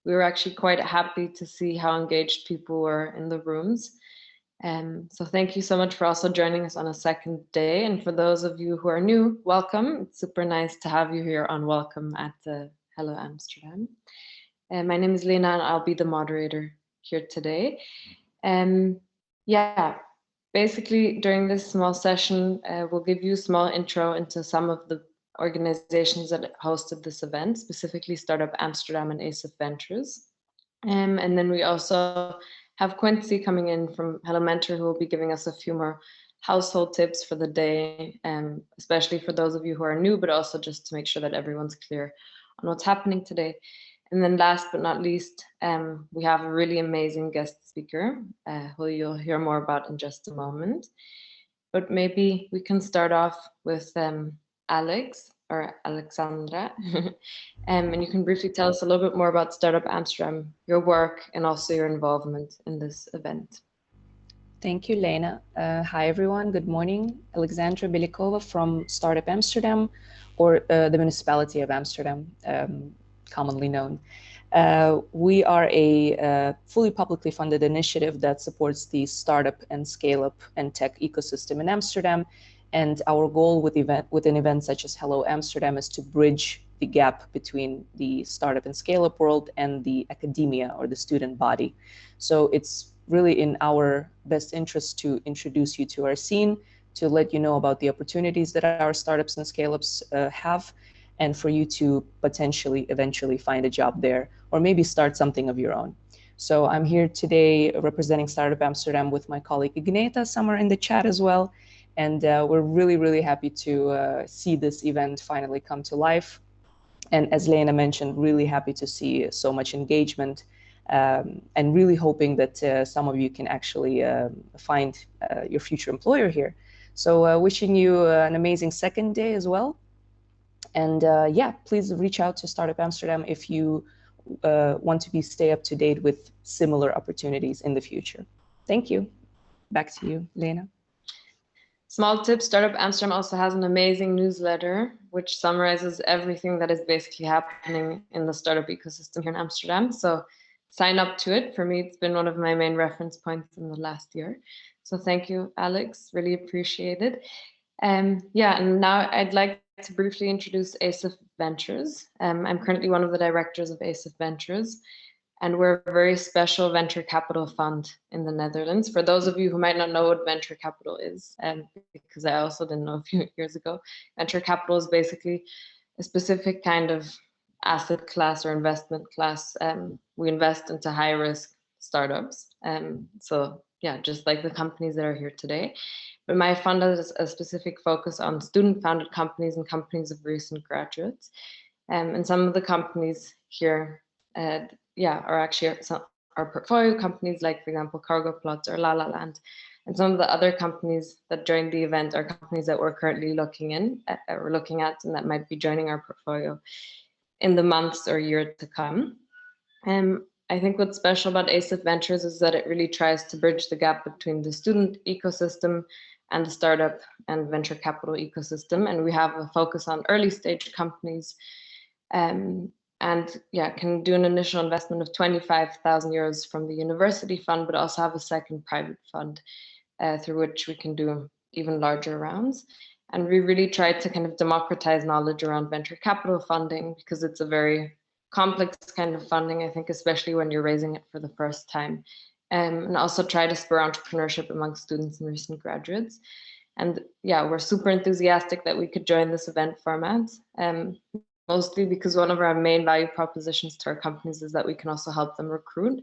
we were actually quite happy to see how engaged people were in the rooms. So thank you so much for also joining us on a second day. And for those of you who are new, welcome. It's super nice to have you here on Welcome at Hello Amsterdam. My name is Lena and I'll be the moderator here today. Yeah, basically during this small session, we'll give you a small intro into some of the organizations that hosted this event, specifically Startup Amsterdam and ASIF Ventures. And then we also have Quincy coming in from Hello Mentor, who will be giving us a few more household tips for the day, especially for those of you who are new, but also just to make sure that everyone's clear on what's happening today. And then last but not least, we have a really amazing guest speaker, who you'll hear more about in just a moment. But maybe we can start off with Alex or Alexandra, and you can briefly tell us a little bit more about Startup Amsterdam, your work, and also your involvement in this event. Thank you, Lena. Hi, everyone. Good morning. Alexandra Belikova from Startup Amsterdam, or the Municipality of Amsterdam, commonly known. We are a fully publicly funded initiative that supports the startup and scale-up and tech ecosystem in Amsterdam. And our goal with an event such as Hello Amsterdam is to bridge the gap between the startup and scale-up world and the academia or the student body. So it's really in our best interest to introduce you to our scene, to let you know about the opportunities that our startups and scale-ups have, and for you to potentially eventually find a job there, or maybe start something of your own. So I'm here today representing Startup Amsterdam with my colleague Igneta, somewhere in the chat as well. And we're really, really happy to see this event finally come to life. And as Lena mentioned, really happy to see so much engagement, and really hoping that some of you can actually find your future employer here. So wishing you an amazing second day as well. And yeah, please reach out to Startup Amsterdam if you want to stay up to date with similar opportunities in the future. Thank you. Back to you, Lena. Small tip, Startup Amsterdam also has an amazing newsletter, which summarizes everything that is basically happening in the startup ecosystem here in Amsterdam. So sign up to it. For me, it's been one of my main reference points in the last year. So thank you, Alex. Really appreciate it. Yeah, and now I'd like to briefly introduce ASIF Ventures. I'm currently one of the directors of ASIF Ventures, and we're a very special venture capital fund in the Netherlands. For those of you who might not know what venture capital is, because I also didn't know a few years ago, venture capital is basically a specific kind of asset class or investment class. We invest into high risk startups. So yeah, just like the companies that are here today. But my fund has a specific focus on student-founded companies and companies of recent graduates. And some of the companies here, are actually our portfolio companies, like, for example, Cargo Plots or La La Land. And some of the other companies that joined the event are companies that we're currently looking at, and that might be joining our portfolio in the months or year to come. I think what's special about ASIF Ventures is that it really tries to bridge the gap between the student ecosystem and the startup and venture capital ecosystem. And we have a focus on early stage companies, and can do an initial investment of 25,000 euros from the university fund, but also have a second private fund through which we can do even larger rounds. And we really try to kind of democratize knowledge around venture capital funding, because it's a very complex kind of funding, I think, especially when you're raising it for the first time. And also try to spur entrepreneurship among students and recent graduates. And yeah, we're super enthusiastic that we could join this event format, mostly because one of our main value propositions to our companies is that we can also help them recruit,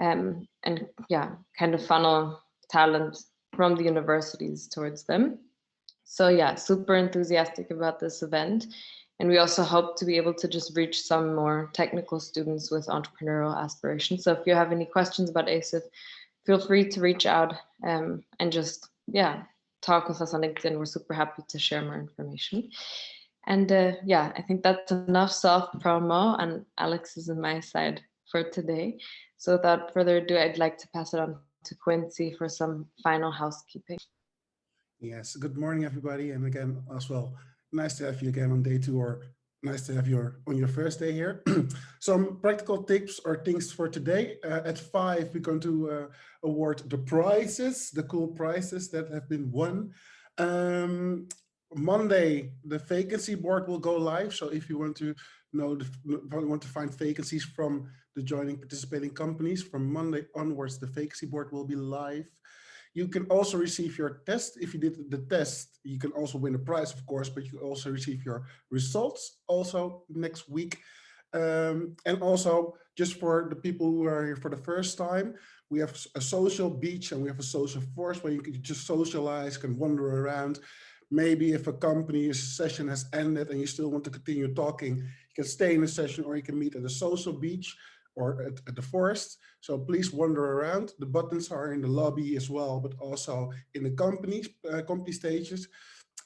and kind of funnel talent from the universities towards them. So yeah, super enthusiastic about this event. And we also hope to be able to just reach some more technical students with entrepreneurial aspirations. So if you have any questions about ASIF, feel free to reach out and just, talk with us on LinkedIn. We're super happy to share more information. And I think that's enough self-promo, and Alex is on my side for today. So without further ado, I'd like to pass it on to Quincy for some final housekeeping. Yes, good morning, everybody. And again, as well, nice to have you again on day 2 or Nice to have you on your first day here. Some practical tips or things for today. At 5, we're going to award the prizes, the cool prizes that have been won. Monday, the vacancy board will go live. So if you want to want to find vacancies from the joining participating companies, from Monday onwards, the vacancy board will be live. You can also receive your test. If you did the test, you can also win a prize, of course, but you also receive your results also next week. And also, just for the people who are here for the first time, we have a social beach and we have a social forest where you can just socialize, can wander around. Maybe if a company's session has ended and you still want to continue talking, you can stay in a session or you can meet at a social beach or at the forest. So please wander around. The buttons are in the lobby as well, but also in the company stages.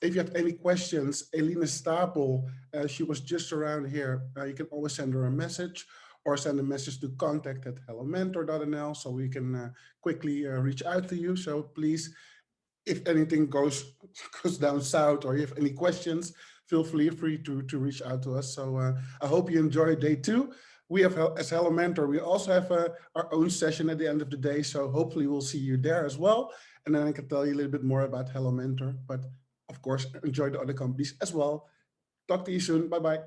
If you have any questions, Lethabo, she was just around here. You can always send her a message or send a message to contact@hellomentor.nl so we can quickly reach out to you. So please, if anything goes down south or you have any questions, feel free to reach out to us. So I hope you enjoy day 2. We have, as Hello Mentor, we also have our own session at the end of the day. So hopefully we'll see you there as well. And then I can tell you a little bit more about Hello Mentor. But of course, enjoy the other companies as well. Talk to you soon. Bye-bye.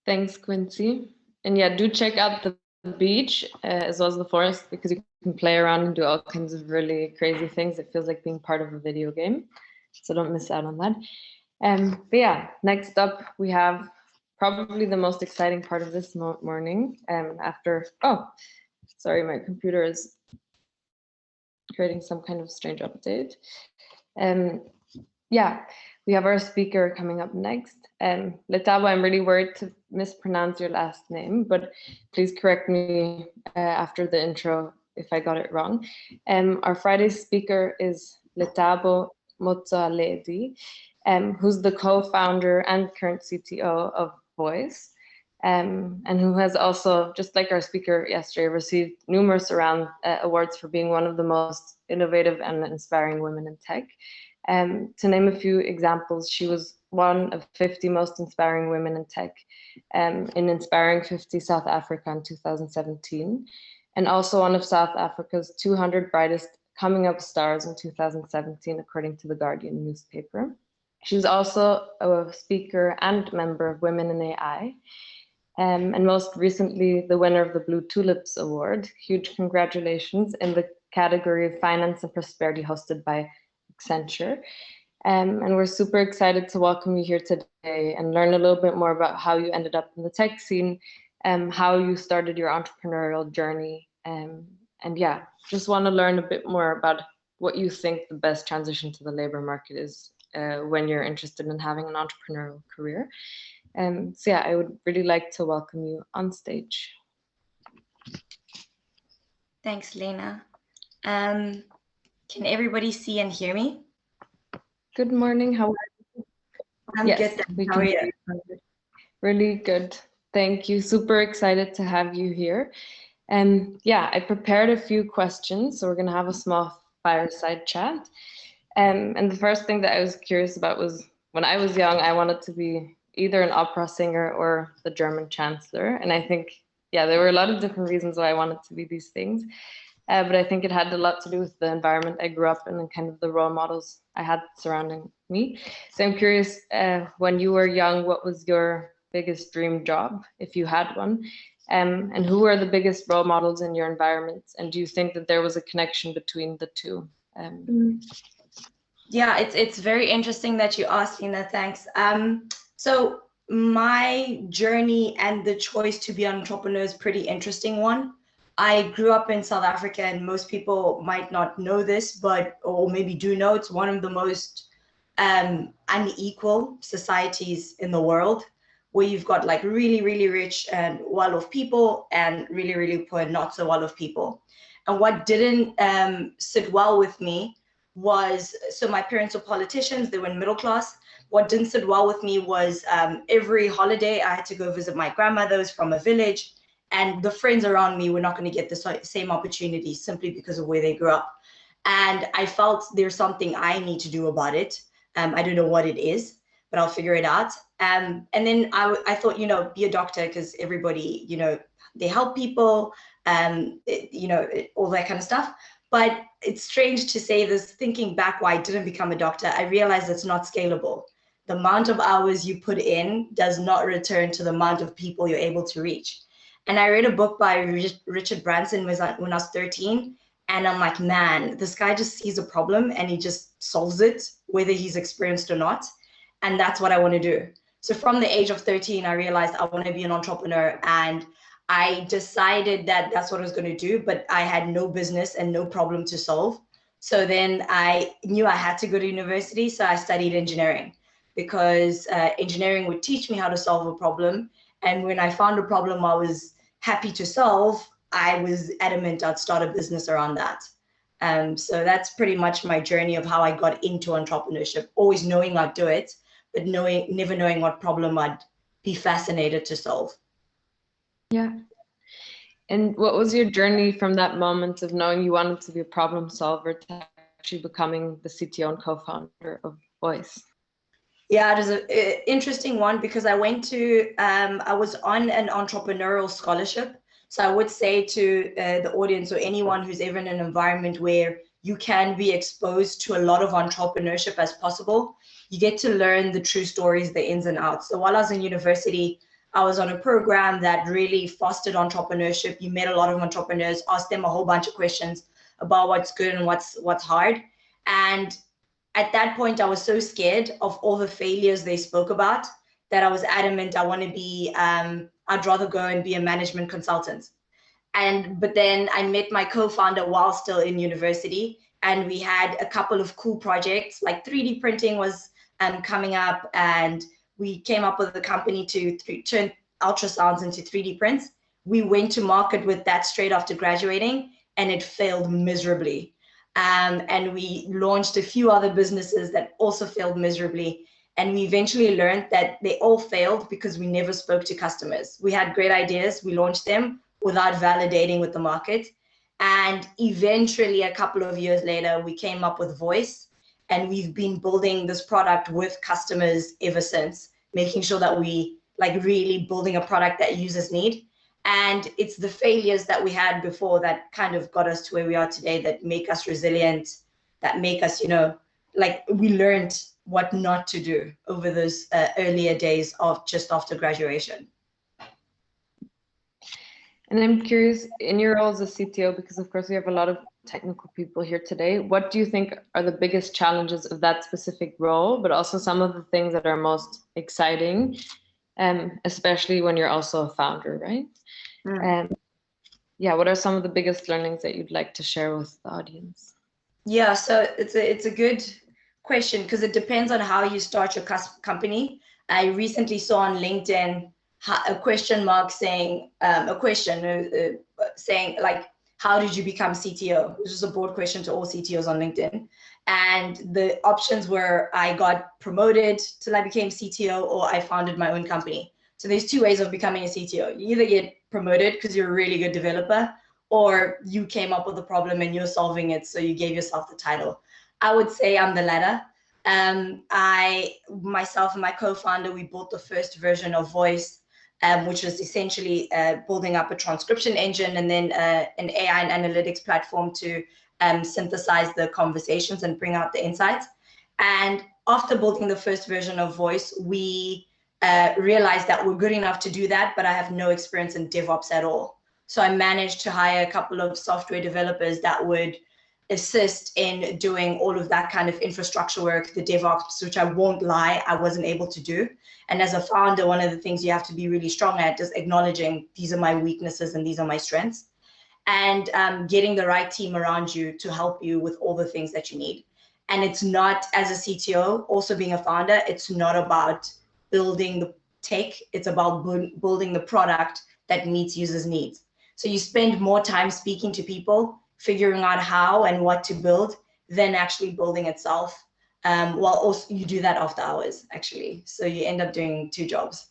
Thanks, Quincy. And yeah, do check out the beach as well as the forest, because you can play around and do all kinds of really crazy things. It feels like being part of a video game. So don't miss out on that. But yeah, next up, we have probably the most exciting part of this morning. After, oh, sorry, my computer is creating some kind of strange update. Yeah, we have our speaker coming up next. Lethabo, I'm really worried to mispronounce your last name, but please correct me after the intro if I got it wrong. Our Friday speaker is Lethabo Motsoaledi, who's the co-founder and current CTO of Voice, and who has also, just like our speaker yesterday, received numerous awards for being one of the most innovative and inspiring women in tech. To name a few examples, she was one of 50 most inspiring women in tech in Inspiring 50 South Africa in 2017, and also one of South Africa's 200 brightest coming up stars in 2017, according to the Guardian newspaper. She was also a speaker and member of Women in AI, and most recently the winner of the Blue Tulips Award. Huge congratulations in the category of Finance and Prosperity, hosted by Accenture. And we're super excited to welcome you here today and learn a little bit more about how you ended up in the tech scene, how you started your entrepreneurial journey. And yeah, just want to learn a bit more about what you think the best transition to the labor market is when you're interested in having an entrepreneurial career. So yeah, I would really like to welcome you on stage. Thanks, Lena. Can everybody see and hear me? Good morning. How are you? I'm yes, good. How are you? Really good. Thank you. Super excited to have you here. And yeah, I prepared a few questions, so we're going to have a small fireside chat. And the first thing that I was curious about was, when I was young, I wanted to be either an opera singer or the German chancellor. And I think, yeah, there were a lot of different reasons why I wanted to be these things. But I think it had a lot to do with the environment I grew up in and kind of the role models I had surrounding me. So I'm curious, when you were young, what was your biggest dream job, if you had one? And who were the biggest role models in your environment? And do you think that there was a connection between the two? Yeah, it's very interesting that you asked, Lena. Thanks. So my journey and the choice to be an entrepreneur is a pretty interesting one. I grew up in South Africa, and most people might not know this, but, or maybe do know, it's one of the most unequal societies in the world, where you've got like really, really rich and well-off people and really, really poor and not so well-off people. And what didn't sit well with me was, so my parents were politicians, they were in middle class. What didn't sit well with me was every holiday I had to go visit my grandmother's from a village, and the friends around me were not going to get the same opportunity simply because of where they grew up. And I felt there's something I need to do about it. I don't know what it is, but I'll figure it out. And then I thought, you know, be a doctor, because everybody, you know, they help people, you know, all that kind of stuff. But it's strange to say this, thinking back why I didn't become a doctor, I realized it's not scalable. The amount of hours you put in does not return to the amount of people you're able to reach. And I read a book by Richard Branson when I was 13. And I'm like, man, this guy just sees a problem and he just solves it, whether he's experienced or not. And that's what I want to do. So from the age of 13, I realized I want to be an entrepreneur. And I decided that that's what I was going to do, but I had no business and no problem to solve. So then I knew I had to go to university. So I studied engineering, because engineering would teach me how to solve a problem. And when I found a problem I was happy to solve, I was adamant I'd start a business around that. So that's pretty much my journey of how I got into entrepreneurship, always knowing I'd do it, but never knowing what problem I'd be fascinated to solve. Yeah. And what was your journey from that moment of knowing you wanted to be a problem solver to actually becoming the CTO and co-founder of Voice? Yeah, it is an interesting one, because I went to, I was on an entrepreneurial scholarship. So I would say to the audience or anyone who's ever in an environment where you can be exposed to a lot of entrepreneurship as possible, you get to learn the true stories, the ins and outs. So while I was in university, I was on a program that really fostered entrepreneurship. You met a lot of entrepreneurs, asked them a whole bunch of questions about what's good and what's hard. And at that point, I was so scared of all the failures they spoke about that I was adamant I want to be, I'd rather go and be a management consultant. But then I met my co-founder while still in university, and we had a couple of cool projects, like 3D printing was coming up, and we came up with a company to turn ultrasounds into 3D prints. We went to market with that straight after graduating, and it failed miserably. And we launched a few other businesses that also failed miserably. And we eventually learned that they all failed because we never spoke to customers. We had great ideas, we launched them without validating with the market. And eventually, a couple of years later, we came up with Voice, and we've been building this product with customers ever since, making sure that we really building a product that users need. And it's the failures that we had before that kind of got us to where we are today, that make us resilient, that make us, we learned what not to do over those earlier days of just after graduation. And I'm curious, in your role as a CTO, because of course we have a lot of technical people here today, what do you think are the biggest challenges of that specific role, but also some of the things that are most exciting, especially when you're also a founder, right? Yeah, what are some of the biggest learnings that you'd like to share with the audience? Yeah, so it's a good question, because it depends on how you start your company. I recently saw on LinkedIn a question mark saying, saying like, how did you become CTO? This is a broad question to all CTOs on LinkedIn. And the options were, I got promoted till I became CTO, or I founded my own company. So there's two ways of becoming a CTO. You either get promoted because you're a really good developer, or you came up with a problem and you're solving it, so you gave yourself the title. I would say I'm the latter. Myself and my co-founder, we built the first version of Voice, which was essentially building up a transcription engine and then an AI and analytics platform to synthesize the conversations and bring out the insights. And after building the first version of Voice, we realized that we're good enough to do that, but I have no experience in DevOps at all. So I managed to hire a couple of software developers that would assist in doing all of that kind of infrastructure work, the DevOps, which I won't lie, I wasn't able to do. And as a founder, one of the things you have to be really strong at is acknowledging these are my weaknesses and these are my strengths, and getting the right team around you to help you with all the things that you need. And it's not, as a CTO, also being a founder, it's not about building the tech, it's about building the product that meets users' needs. So you spend more time speaking to people, figuring out how and what to build, than actually building itself. While also you do that after hours, actually. So you end up doing two jobs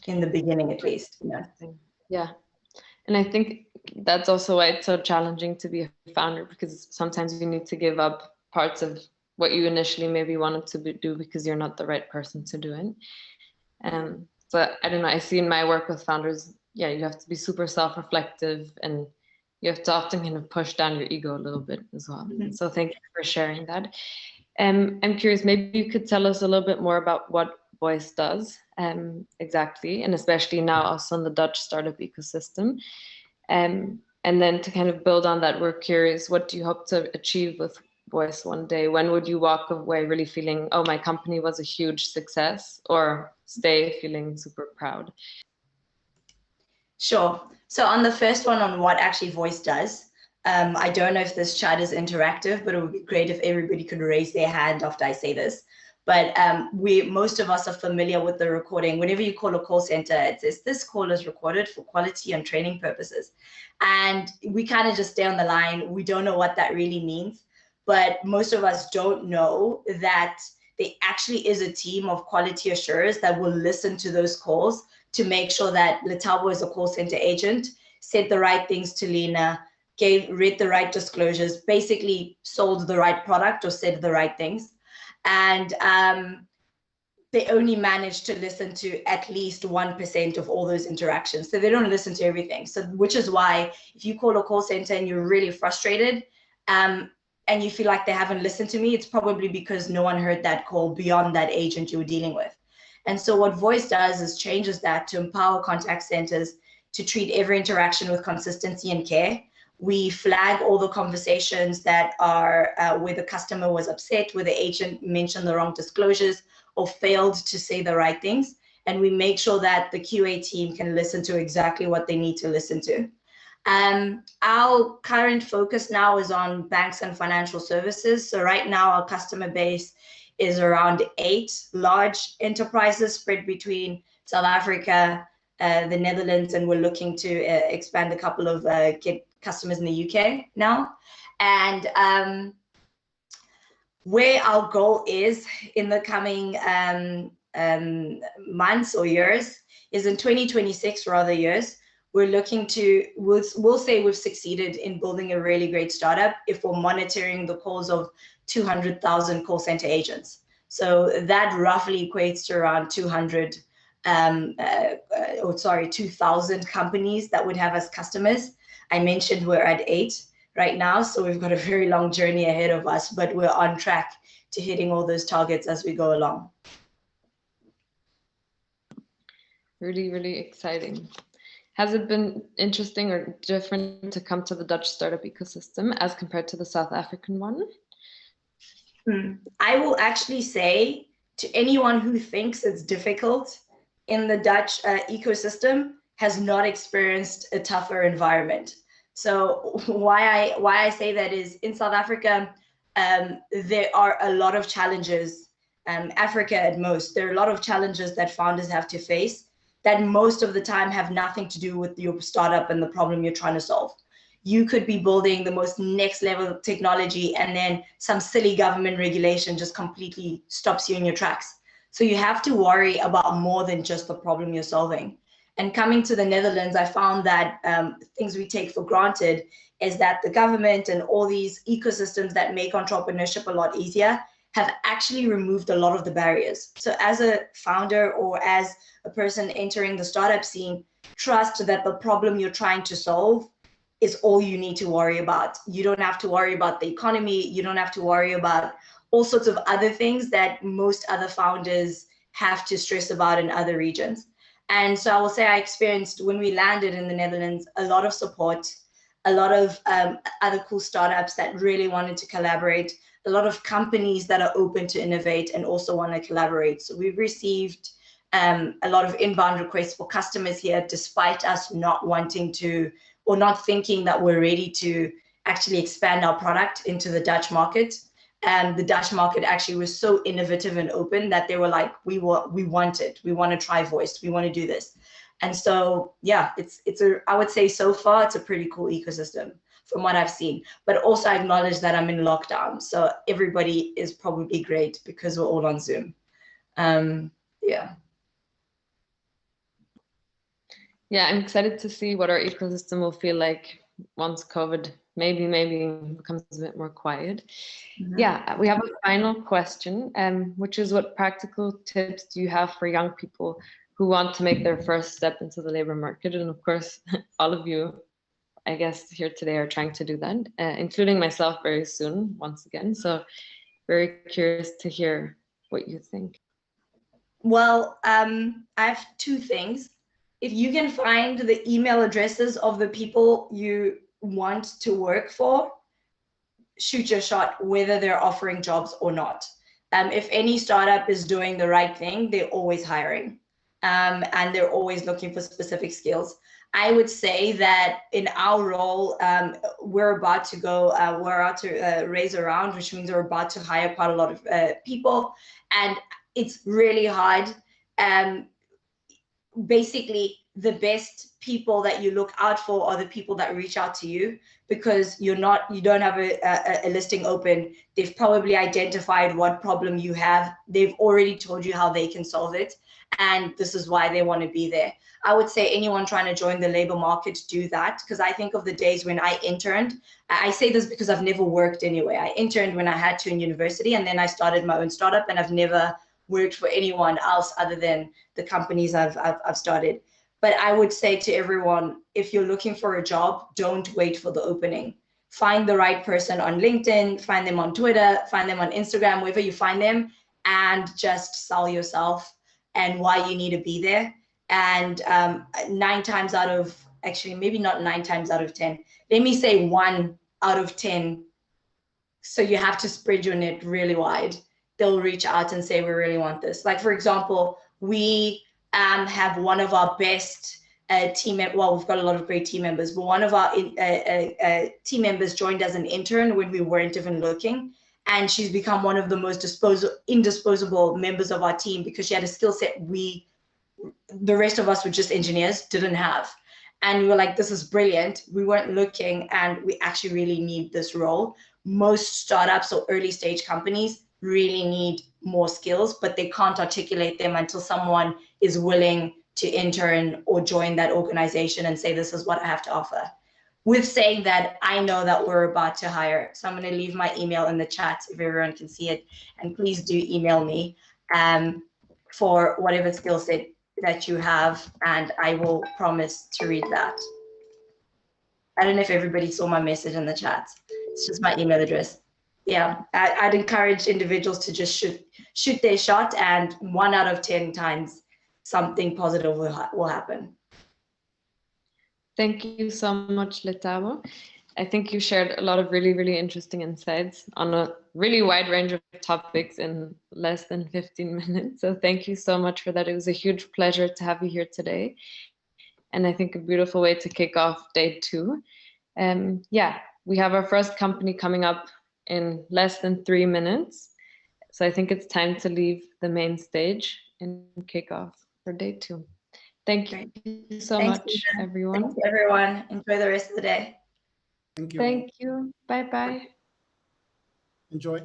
in the beginning, at least. Yeah. And I think that's also why it's so challenging to be a founder, because sometimes you need to give up parts of what you initially maybe wanted to do because you're not the right person to do it. So I don't know, I see in my work with founders, yeah, you have to be super self-reflective, and you have to often kind of push down your ego a little bit as well. So thank you for sharing that. I'm curious, maybe you could tell us a little bit more about what Voice does exactly, and especially now also in the Dutch startup ecosystem. And then to kind of build on that, we're curious, what do you hope to achieve with Voice one day? When would you walk away really feeling, oh, my company was a huge success, or stay feeling super proud? Sure. So on the first one, on what actually Voice does, I don't know if this chat is interactive, but it would be great if everybody could raise their hand after I say this. But most of us are familiar with the recording. Whenever you call a call center, it says this call is recorded for quality and training purposes. And we kind of just stay on the line. We don't know what that really means. But most of us don't know that there actually is a team of quality assurers that will listen to those calls to make sure that Lethabo as a call center agent said the right things to Lena, read the right disclosures, basically sold the right product or said the right things. And they only managed to listen to at least 1% of all those interactions. So they don't listen to everything. So which is why if you call a call center and you're really frustrated and you feel like they haven't listened to me, it's probably because no one heard that call beyond that agent you were dealing with. And so what Voice does is changes that to empower contact centers to treat every interaction with consistency and care. We flag all the conversations that are where the customer was upset, where the agent mentioned the wrong disclosures or failed to say the right things. And we make sure that the QA team can listen to exactly what they need to listen to. Our current focus now is on banks and financial services. So right now our customer base is around 8 large enterprises spread between South Africa, the Netherlands, and we're looking to expand a couple of customers in the UK now. And where our goal is in the coming months or years is in 2026, rather years, we're looking to, we'll say we've succeeded in building a really great startup if we're monitoring the calls of 200,000 call center agents. So that roughly equates to around 2,000 companies that would have as customers. I mentioned we're at 8 right now, so we've got a very long journey ahead of us, but we're on track to hitting all those targets as we go along. Really, really exciting. Has it been interesting or different to come to the Dutch startup ecosystem as compared to the South African one? I will actually say to anyone who thinks it's difficult in the Dutch ecosystem has not experienced a tougher environment. So why I say that is in South Africa, there are a lot of challenges, Africa at most, there are a lot of challenges that founders have to face that most of the time have nothing to do with your startup and the problem you're trying to solve. You could be building the most next level technology and then some silly government regulation just completely stops you in your tracks. So you have to worry about more than just the problem you're solving. And coming to the Netherlands, I found that things we take for granted is that the government and all these ecosystems that make entrepreneurship a lot easier have actually removed a lot of the barriers. So as a founder or as a person entering the startup scene, trust that the problem you're trying to solve is all you need to worry about. You don't have to worry about the economy. You don't have to worry about all sorts of other things that most other founders have to stress about in other regions. And so I will say I experienced, when we landed in the Netherlands, a lot of support, a lot of other cool startups that really wanted to collaborate, a lot of companies that are open to innovate and also want to collaborate. So we've received a lot of inbound requests for customers here, despite us not wanting to, or not thinking that we're ready to actually expand our product into the Dutch market. And the Dutch market actually was so innovative and open that they were like, we want it. We want to try Voice. We want to do this. And so, yeah, I would say so far, it's a pretty cool ecosystem from what I've seen. But also I acknowledge that I'm in lockdown. So everybody is probably great because we're all on Zoom. Yeah. Yeah, I'm excited to see what our ecosystem will feel like once COVID maybe becomes a bit more quiet. Mhm. Yeah, we have a final question, which is, what practical tips do you have for young people who want to make their first step into the labor market? And of course, all of you, I guess, here today are trying to do that, including myself very soon, once again. So very curious to hear what you think. Well, I have two things. If you can find the email addresses of the people you want to work for, shoot your shot, whether they're offering jobs or not. If any startup is doing the right thing, they're always hiring, and they're always looking for specific skills. I would say that in our role, we're about to go, we're out to raise a round, which means we're about to hire quite a lot of people, and it's really hard. Basically, the best people that you look out for are the people that reach out to you, because you don't have a listing open. They've probably identified what problem you have. They've already told you how they can solve it, and this is why they want to be there. I would say anyone trying to join the labor market, do that, because I think of the days when I interned. I say this because I've never worked anyway. I interned when I had to in university, and then I started my own startup, and I've never worked for anyone else other than the companies I've started. But I would say to everyone, if you're looking for a job, don't wait for the opening. Find the right person on LinkedIn, find them on Twitter, find them on Instagram, wherever you find them, and just sell yourself and why you need to be there. And 9 times out of, actually maybe not 9 times out of 10, let me say 1 out of 10. So you have to spread your net really wide. They'll reach out and say, we really want this. Like, for example, we have one of our best team, well, we've got a lot of great team members, but one of our team members joined as an intern when we weren't even looking. And she's become one of the most indisposable members of our team, because she had a skill set the rest of us were just engineers, didn't have. And we were like, this is brilliant. We weren't looking, and we actually really need this role. Most startups or early stage companies really need more skills, but they can't articulate them until someone is willing to intern or join that organization and say, this is what I have to offer. With saying that, I know that we're about to hire. So I'm going to leave my email in the chat if everyone can see it. And please do email me for whatever skill set that you have, and I will promise to read that. I don't know if everybody saw my message in the chat. It's just my email address. Yeah, I'd encourage individuals to just shoot their shot, and 1 out of 10 times something positive will happen. Thank you so much, Lethabo. I think you shared a lot of really, really interesting insights on a really wide range of topics in less than 15 minutes. So thank you so much for that. It was a huge pleasure to have you here today. And I think a beautiful way to kick off day 2. Yeah, we have our first company coming up in less than 3 minutes. So I think it's time to leave the main stage and kick off for day 2. Thank you so much, everyone. Thanks, everyone. Enjoy the rest of the day. Thank you. Thank you. Bye-bye. Enjoy.